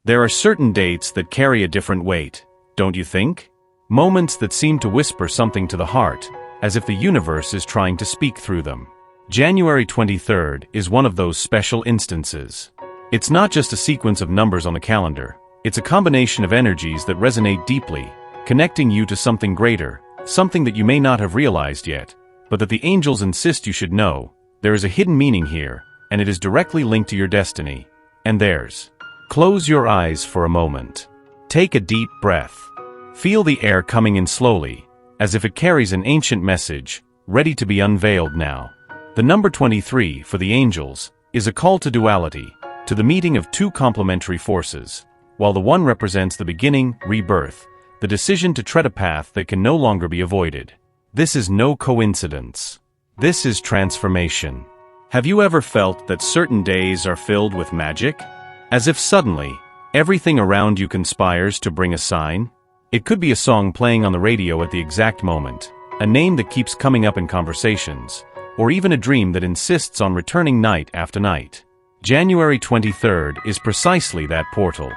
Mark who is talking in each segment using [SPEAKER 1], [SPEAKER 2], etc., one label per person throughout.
[SPEAKER 1] There are certain dates that carry a different weight, don't you think? Moments that seem to whisper something to the heart, as if the universe is trying to speak through them. January 23rd is one of those special instances. It's not just a sequence of numbers on a calendar. It's a combination of energies that resonate deeply, connecting you to something greater, something that you may not have realized yet, but that the angels insist you should know. There is a hidden meaning here, and it is directly linked to your destiny, and theirs. Close your eyes for a moment. Take a deep breath. Feel the air coming in slowly, as if it carries an ancient message, ready to be unveiled now. The number 23, for the angels, is a call to duality, to the meeting of two complementary forces. While the one represents the beginning, rebirth, the decision to tread a path that can no longer be avoided. This is no coincidence. This is transformation. Have you ever felt that certain days are filled with magic? As if suddenly, everything around you conspires to bring a sign? It could be a song playing on the radio at the exact moment, a name that keeps coming up in conversations, or even a dream that insists on returning night after night. January 23rd is precisely that portal.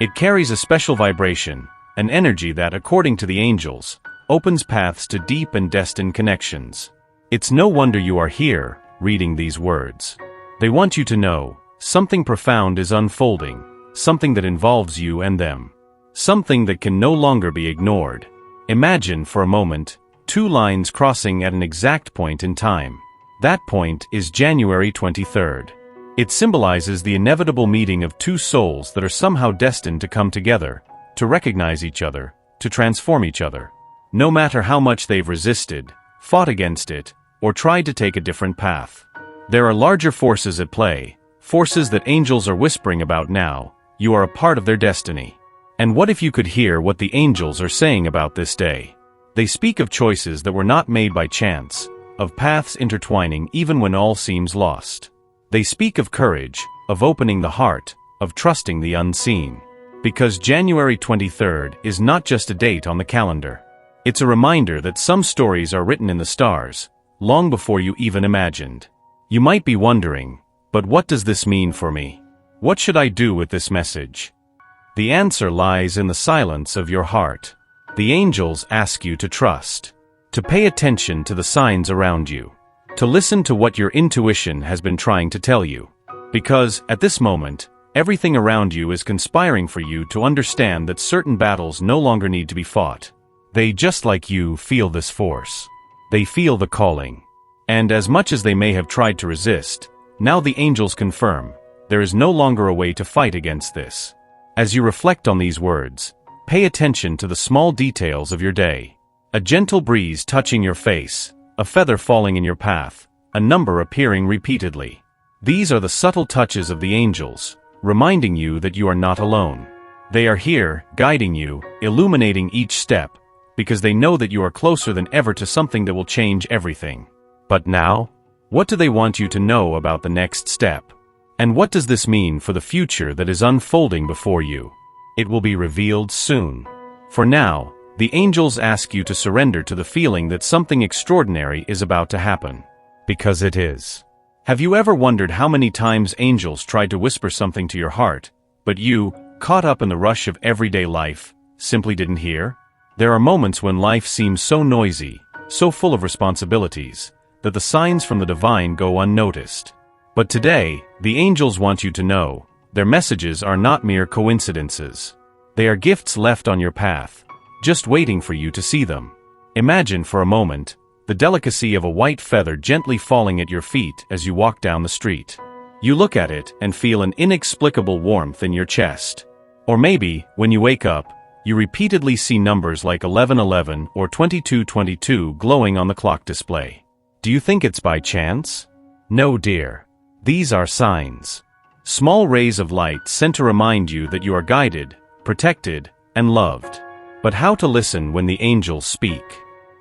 [SPEAKER 1] It carries a special vibration, an energy that, according to the angels, opens paths to deep and destined connections. It's no wonder you are here, reading these words. They want you to know, something profound is unfolding, something that involves you and them. Something that can no longer be ignored. Imagine for a moment, two lines crossing at an exact point in time. That point is January 23rd. It symbolizes the inevitable meeting of two souls that are somehow destined to come together, to recognize each other, to transform each other. No matter how much they've resisted, fought against it, or tried to take a different path. There are larger forces at play, forces that angels are whispering about now. You are a part of their destiny. And what if you could hear what the angels are saying about this day? They speak of choices that were not made by chance, of paths intertwining even when all seems lost. They speak of courage, of opening the heart, of trusting the unseen. Because January 23rd is not just a date on the calendar. It's a reminder that some stories are written in the stars, long before you even imagined. You might be wondering, but what does this mean for me? What should I do with this message? The answer lies in the silence of your heart. The angels ask you to trust, to pay attention to the signs around you, to listen to what your intuition has been trying to tell you. Because, at this moment, everything around you is conspiring for you to understand that certain battles no longer need to be fought. They, just like you, feel this force. They feel the calling. And as much as they may have tried to resist, now the angels confirm, there is no longer a way to fight against this. As you reflect on these words, pay attention to the small details of your day. A gentle breeze touching your face, a feather falling in your path, a number appearing repeatedly. These are the subtle touches of the angels, reminding you that you are not alone. They are here, guiding you, illuminating each step, because they know that you are closer than ever to something that will change everything. But now, what do they want you to know about the next step? And what does this mean for the future that is unfolding before you? It will be revealed soon. For now, the angels ask you to surrender to the feeling that something extraordinary is about to happen. Because it is. Have you ever wondered how many times angels tried to whisper something to your heart, but you, caught up in the rush of everyday life, simply didn't hear? There are moments when life seems so noisy, so full of responsibilities, that the signs from the divine go unnoticed. But today, the angels want you to know, their messages are not mere coincidences. They are gifts left on your path, just waiting for you to see them. Imagine for a moment, the delicacy of a white feather gently falling at your feet as you walk down the street. You look at it and feel an inexplicable warmth in your chest. Or maybe, when you wake up, you repeatedly see numbers like 1111 or 2222 glowing on the clock display. Do you think it's by chance? No, dear. These are signs. Small rays of light sent to remind you that you are guided, protected, and loved. But how to listen when the angels speak?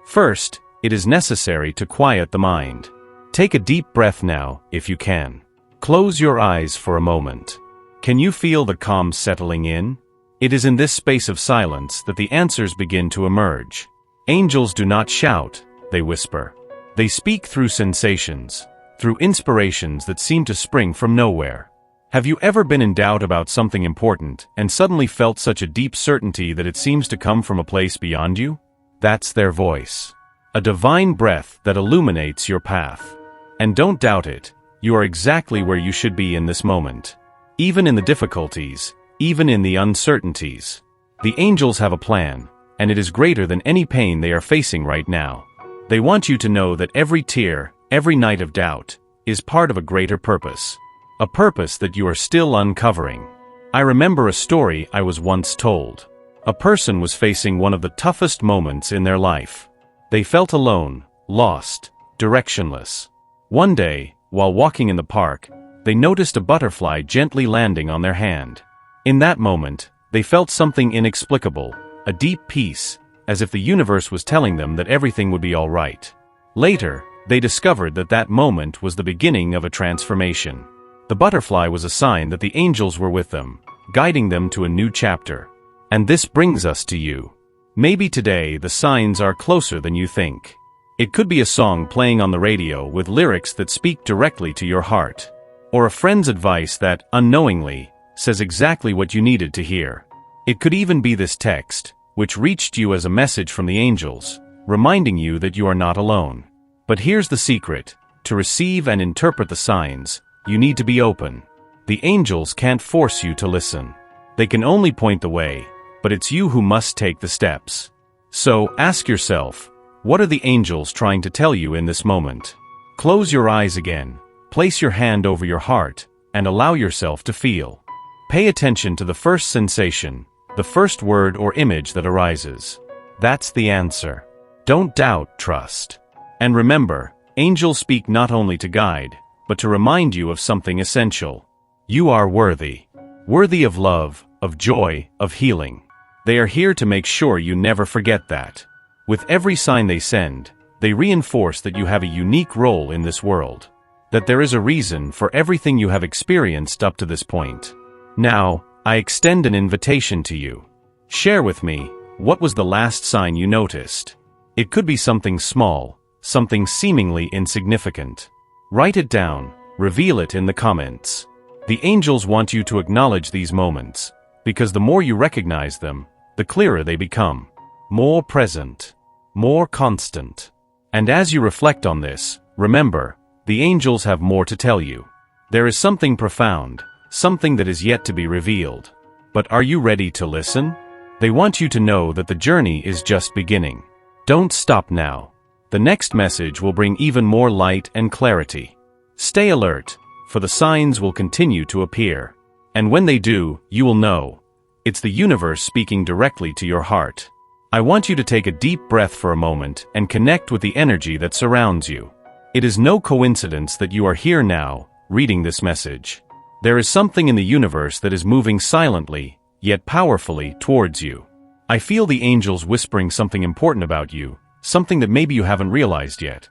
[SPEAKER 1] First, it is necessary to quiet the mind. Take a deep breath now, if you can. Close your eyes for a moment. Can you feel the calm settling in? It is in this space of silence that the answers begin to emerge. Angels do not shout, they whisper. They speak through sensations, through inspirations that seem to spring from nowhere. Have you ever been in doubt about something important and suddenly felt such a deep certainty that it seems to come from a place beyond you? That's their voice. A divine breath that illuminates your path. And don't doubt it, you are exactly where you should be in this moment. Even in the difficulties, even in the uncertainties. The angels have a plan, and it is greater than any pain they are facing right now. They want you to know that every tear, every night of doubt, is part of a greater purpose. A purpose that you are still uncovering. I remember a story I was once told. A person was facing one of the toughest moments in their life. They felt alone, lost, directionless. One day, while walking in the park, they noticed a butterfly gently landing on their hand. In that moment, they felt something inexplicable, a deep peace, as if the universe was telling them that everything would be all right. Later, they discovered that that moment was the beginning of a transformation. The butterfly was a sign that the angels were with them, guiding them to a new chapter. And this brings us to you. Maybe today the signs are closer than you think. It could be a song playing on the radio with lyrics that speak directly to your heart. Or a friend's advice that, unknowingly, says exactly what you needed to hear. It could even be this text, which reached you as a message from the angels, reminding you that you are not alone. But here's the secret. To receive and interpret the signs, you need to be open. The angels can't force you to listen. They can only point the way, but it's you who must take the steps. So, ask yourself, what are the angels trying to tell you in this moment? Close your eyes again, place your hand over your heart, and allow yourself to feel. Pay attention to the first sensation, the first word or image that arises. That's the answer. Don't doubt, trust. And remember, angels speak not only to guide, but to remind you of something essential. You are worthy. Worthy of love, of joy, of healing. They are here to make sure you never forget that. With every sign they send, they reinforce that you have a unique role in this world. That there is a reason for everything you have experienced up to this point. Now, I extend an invitation to you. Share with me, what was the last sign you noticed? It could be something small, something seemingly insignificant. Write it down, reveal it in the comments. The angels want you to acknowledge these moments, because the more you recognize them, the clearer they become. More present. More constant. And as you reflect on this, remember, the angels have more to tell you. There is something profound, something that is yet to be revealed. But are you ready to listen? They want you to know that the journey is just beginning. Don't stop now. The next message will bring even more light and clarity. Stay alert, for the signs will continue to appear. And when they do, you will know. It's the universe speaking directly to your heart. I want you to take a deep breath for a moment and connect with the energy that surrounds you. It is no coincidence that you are here now, reading this message. There is something in the universe that is moving silently, yet powerfully, towards you. I feel the angels whispering something important about you, something that maybe you haven't realized yet.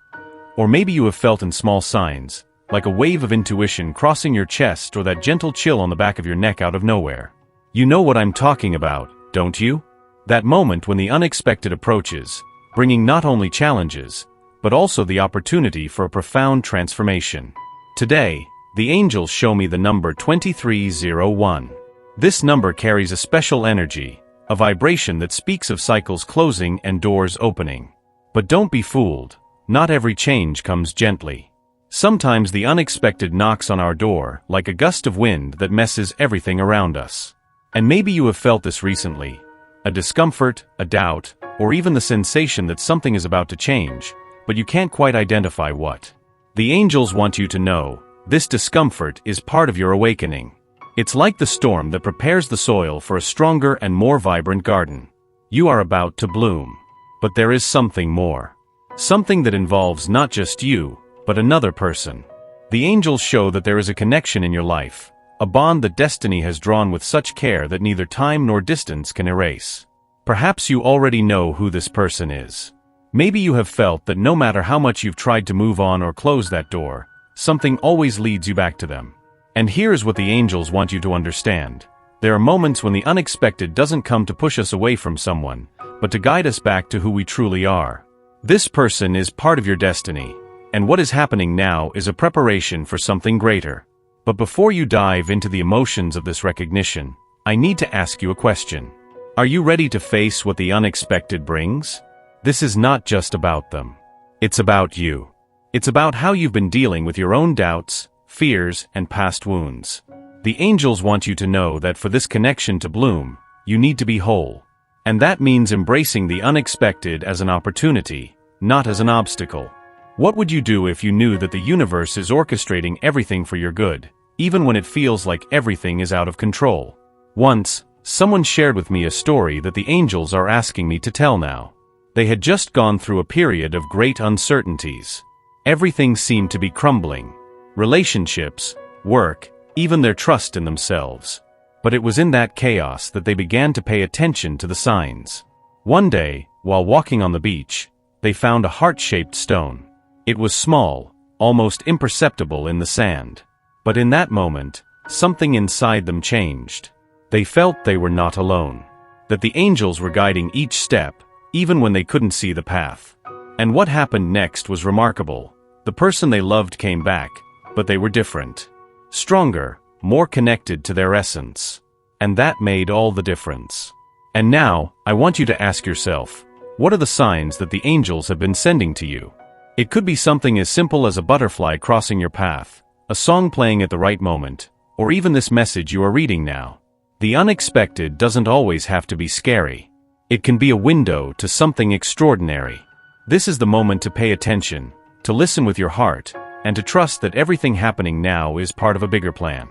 [SPEAKER 1] Or maybe you have felt in small signs, like a wave of intuition crossing your chest or that gentle chill on the back of your neck out of nowhere. You know what I'm talking about, don't you? That moment when the unexpected approaches, bringing not only challenges, but also the opportunity for a profound transformation. Today, the angels show me the number 2301. This number carries a special energy, a vibration that speaks of cycles closing and doors opening. But don't be fooled, not every change comes gently. Sometimes the unexpected knocks on our door like a gust of wind that messes everything around us. And maybe you have felt this recently. A discomfort, a doubt, or even the sensation that something is about to change, but you can't quite identify what. The angels want you to know, this discomfort is part of your awakening. It's like the storm that prepares the soil for a stronger and more vibrant garden. You are about to bloom. But there is something more. Something that involves not just you, but another person. The angels show that there is a connection in your life, a bond that destiny has drawn with such care that neither time nor distance can erase. Perhaps you already know who this person is. Maybe you have felt that no matter how much you've tried to move on or close that door, something always leads you back to them. And here's what the angels want you to understand. There are moments when the unexpected doesn't come to push us away from someone, but to guide us back to who we truly are. This person is part of your destiny, and what is happening now is a preparation for something greater. But before you dive into the emotions of this recognition, I need to ask you a question. Are you ready to face what the unexpected brings? This is not just about them. It's about you. It's about how you've been dealing with your own doubts, fears, and past wounds. The angels want you to know that for this connection to bloom, you need to be whole. And that means embracing the unexpected as an opportunity, not as an obstacle. What would you do if you knew that the universe is orchestrating everything for your good, even when it feels like everything is out of control? Once, someone shared with me a story that the angels are asking me to tell now. They had just gone through a period of great uncertainties. Everything seemed to be crumbling. Relationships, work, even their trust in themselves. But it was in that chaos that they began to pay attention to the signs. One day, while walking on the beach, they found a heart-shaped stone. It was small, almost imperceptible in the sand. But in that moment, something inside them changed. They felt they were not alone. That the angels were guiding each step, even when they couldn't see the path. And what happened next was remarkable. The person they loved came back, but they were different. Stronger, more connected to their essence. And that made all the difference. And now, I want you to ask yourself, what are the signs that the angels have been sending to you? It could be something as simple as a butterfly crossing your path, a song playing at the right moment, or even this message you are reading now. The unexpected doesn't always have to be scary. It can be a window to something extraordinary. This is the moment to pay attention, to listen with your heart, and to trust that everything happening now is part of a bigger plan.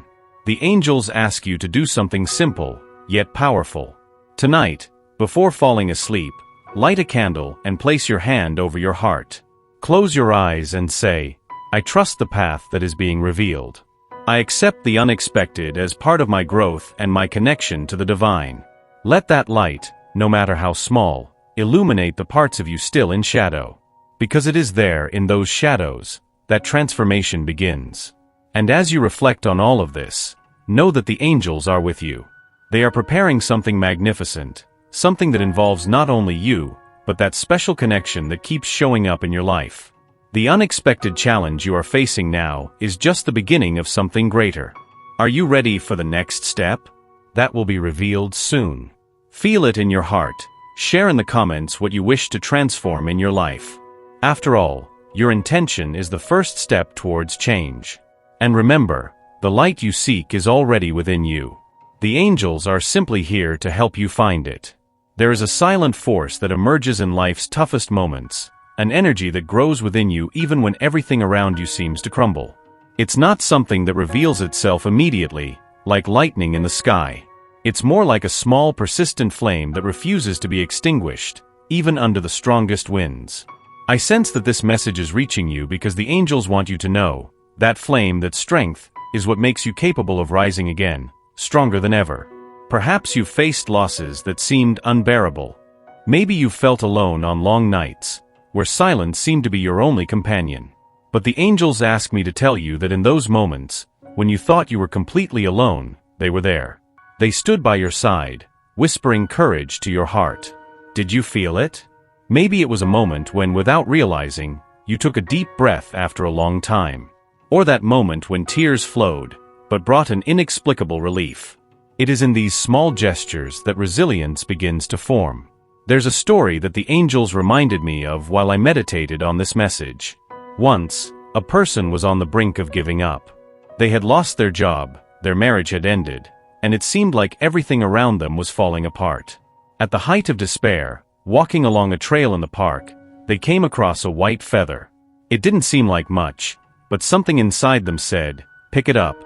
[SPEAKER 1] The angels ask you to do something simple, yet powerful. Tonight, before falling asleep, light a candle and place your hand over your heart. Close your eyes and say, I trust the path that is being revealed. I accept the unexpected as part of my growth and my connection to the divine. Let that light, no matter how small, illuminate the parts of you still in shadow. Because it is there, in those shadows, that transformation begins. And as you reflect on all of this, know that the angels are with you. They are preparing something magnificent, something that involves not only you, but that special connection that keeps showing up in your life. The unexpected challenge you are facing now is just the beginning of something greater. Are you ready for the next step? That will be revealed soon. Feel it in your heart. Share in the comments what you wish to transform in your life. After all, your intention is the first step towards change. And remember, the light you seek is already within you. The angels are simply here to help you find it. There is a silent force that emerges in life's toughest moments, an energy that grows within you even when everything around you seems to crumble. It's not something that reveals itself immediately, like lightning in the sky. It's more like a small, persistent flame that refuses to be extinguished, even under the strongest winds. I sense that this message is reaching you because the angels want you to know, that flame, that strength, is what makes you capable of rising again, stronger than ever. Perhaps you've faced losses that seemed unbearable. Maybe you've felt alone on long nights, where silence seemed to be your only companion. But the angels ask me to tell you that in those moments, when you thought you were completely alone, they were there. They stood by your side, whispering courage to your heart. Did you feel it? Maybe it was a moment when, without realizing, you took a deep breath after a long time. Or that moment when tears flowed, but brought an inexplicable relief. It is in these small gestures that resilience begins to form. There's a story that the angels reminded me of while I meditated on this message. Once, a person was on the brink of giving up. They had lost their job, their marriage had ended, and it seemed like everything around them was falling apart. At the height of despair, walking along a trail in the park, they came across a white feather. It didn't seem like much, but something inside them said, "Pick it up."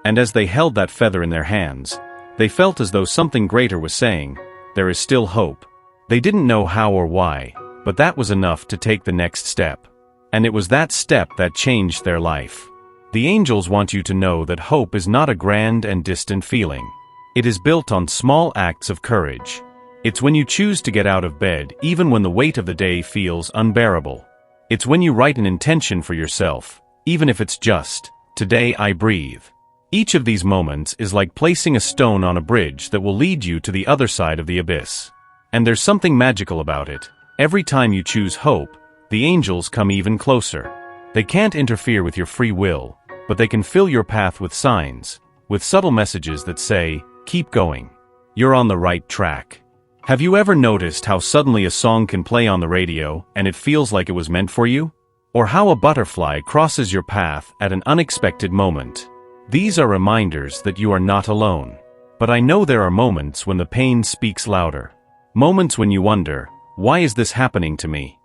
[SPEAKER 1] And as they held that feather in their hands, they felt as though something greater was saying, "There is still hope." They didn't know how or why, but that was enough to take the next step. And it was that step that changed their life. The angels want you to know that hope is not a grand and distant feeling. It is built on small acts of courage. It's when you choose to get out of bed even when the weight of the day feels unbearable. It's when you write an intention for yourself, even if it's just, "Today I breathe." Each of these moments is like placing a stone on a bridge that will lead you to the other side of the abyss. And there's something magical about it. Every time you choose hope, the angels come even closer. They can't interfere with your free will, but they can fill your path with signs, with subtle messages that say, keep going. You're on the right track. Have you ever noticed how suddenly a song can play on the radio and it feels like it was meant for you? Or how a butterfly crosses your path at an unexpected moment? These are reminders that you are not alone. But I know there are moments when the pain speaks louder. Moments when you wonder, why is this happening to me?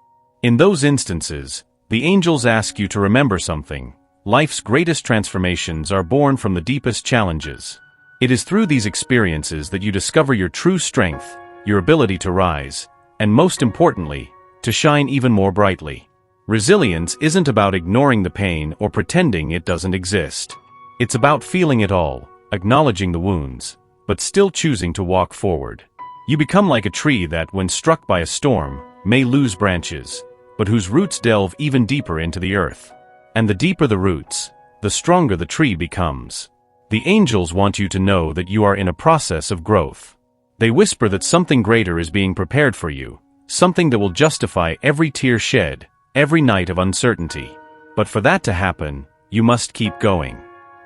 [SPEAKER 1] In those instances, the angels ask you to remember something. Life's greatest transformations are born from the deepest challenges. It is through these experiences that you discover your true strength, your ability to rise, and most importantly, to shine even more brightly. Resilience isn't about ignoring the pain or pretending it doesn't exist. It's about feeling it all, acknowledging the wounds, but still choosing to walk forward. You become like a tree that, when struck by a storm, may lose branches, but whose roots delve even deeper into the earth. And the deeper the roots, the stronger the tree becomes. The angels want you to know that you are in a process of growth. They whisper that something greater is being prepared for you, something that will justify every tear shed, every night of uncertainty. But for that to happen, you must keep going.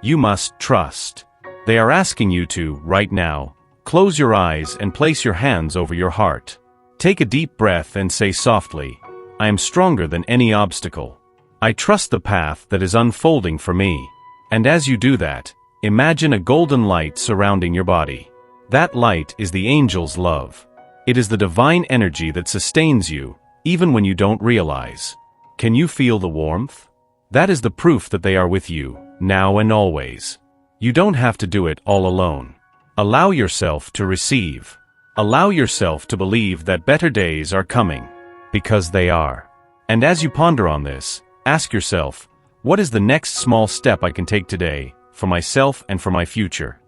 [SPEAKER 1] You must trust. They are asking you to, right now, close your eyes and place your hands over your heart. Take a deep breath and say softly, I am stronger than any obstacle. I trust the path that is unfolding for me. And as you do that, imagine a golden light surrounding your body. That light is the angel's love. It is the divine energy that sustains you, even when you don't realize. Can you feel the warmth? That is the proof that they are with you, now and always. You don't have to do it all alone. Allow yourself to receive. Allow yourself to believe that better days are coming. Because they are. And as you ponder on this, ask yourself, what is the next small step I can take today, for myself and for my future?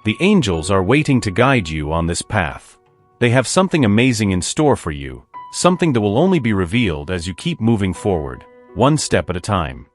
[SPEAKER 1] The angels are waiting to guide you on this path. They have something amazing in store for you, something that will only be revealed as you keep moving forward, one step at a time.